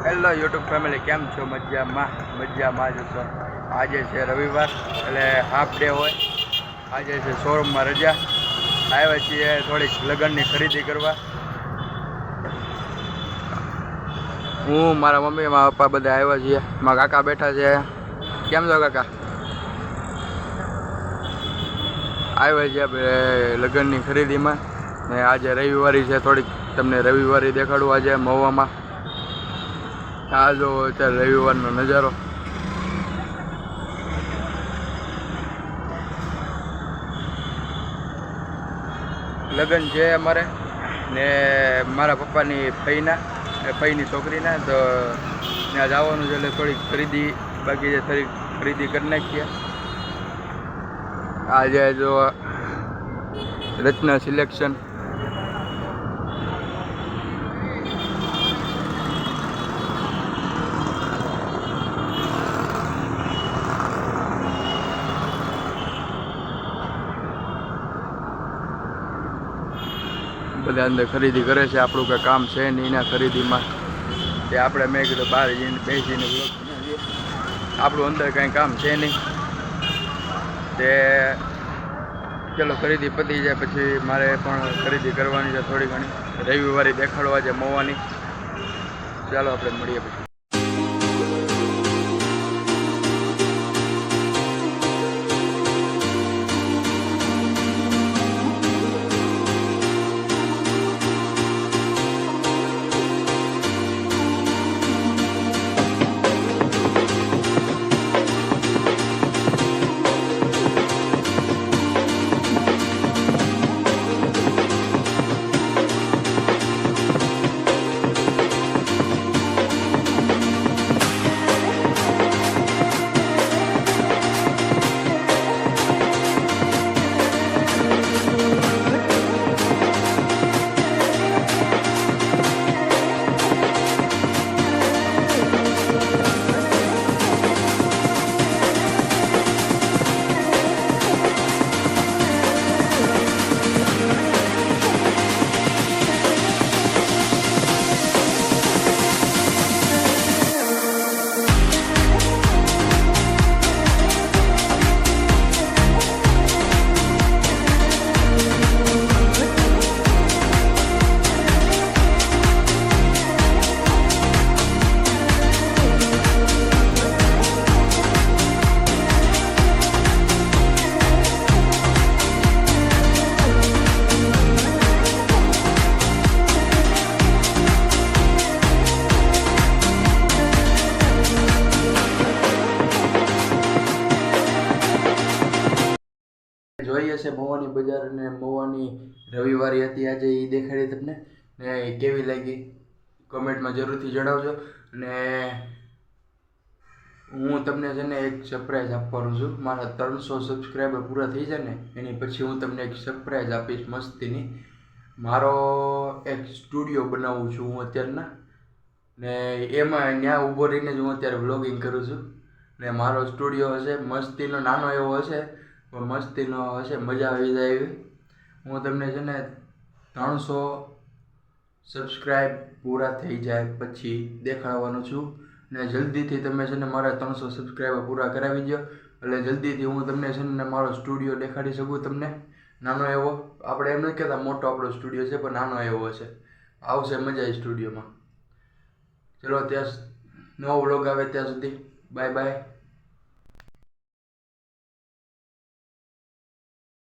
Hello YouTube family, કેમ છો? મજામાં જ છો? આજે છે રવિવાર, એટલે હાફ ડે હોય. આજે છે શોરૂમમાં રજા. આવ્યા છીએ થોડીક લગ્નની ખરીદી કરવા. હું, મારા મમ્મી, મારા પપ્પા બધા આવ્યા છીએ. મારા કાકા બેઠા છે. કેમ છો કાકા? આવ્યા છીએ આપણે લગ્નની ખરીદીમાં. ને આજે રવિવારી છે, થોડીક તમને રવિવારી દેખાડું આજે મહુવામાં. આ જો અત્યારે રવિવારનો નજારો. લગ્ન છે અમારે ને મારા પપ્પાની ફઈની છોકરીના, તો ત્યાં જવાનું છે. એટલે થોડીક ખરીદી બાકી છે, થોડીક ખરીદી કરી નાખીએ. આજે જો રચના સિલેક્શન. બધા અંદર ખરીદી કરે છે. આપણું કંઈ કામ છે નહીં એના ખરીદીમાં. તે આપણે મેં કીધું બહાર જઈને બેસીને બ્લોગ બનાવીએ. આપણું અંદર કાંઈ કામ છે નહીં. તે ચલો ખરીદી પતી જાય પછી મારે પણ ખરીદી કરવાની છે થોડી ઘણી. રવિવારી દેખાડવા છે મહુવાની. ચાલો આપણે મળીએ પછી. જોઈએ છે મહુવાની બજાર અને મહુવાની રવિવારી હતી આજે, એ દેખાડી તમને. ને કેવી લાગી કોમેન્ટમાં જરૂરથી જણાવજો. અને હું તમને છે ને એક સરપ્રાઈઝ આપવાનું છું. મારા 300 સબસ્ક્રાઈબર પૂરા થઈ જાય ને એની પછી હું તમને એક સરપ્રાઈઝ આપીશ મસ્તીની. મારો એક સ્ટુડિયો બનાવું છું હું અત્યારના, ને એમાં ત્યાં ઊભો રહીને જ હું અત્યારે વ્લોગિંગ કરું છું. ને મારો સ્ટુડિયો હશે મસ્તીનો, નાનો એવો હશે પણ મસ્તીનો હશે, મજા આવી જાય એવી. હું તમને છે ને 300 સબસ્ક્રાઈબ પૂરા થઈ જાય પછી દેખાડવાનું છું. ને જલ્દીથી તમે છે ને મારા 300 સબસ્ક્રાઈબર પૂરા કરાવી દો, એટલે જલ્દીથી હું તમને છે ને મારો સ્ટુડિયો દેખાડી શકું તમને. નાનો એવો, આપણે એમ નથી કહેતા મોટો આપણો સ્ટુડિયો છે, પણ નાનો એવો હશે. આવશે મજા એ સ્ટુડિયોમાં. ચલો ત્યાં નવો વ્લોગ આવે ત્યાં સુધી બાય બાય.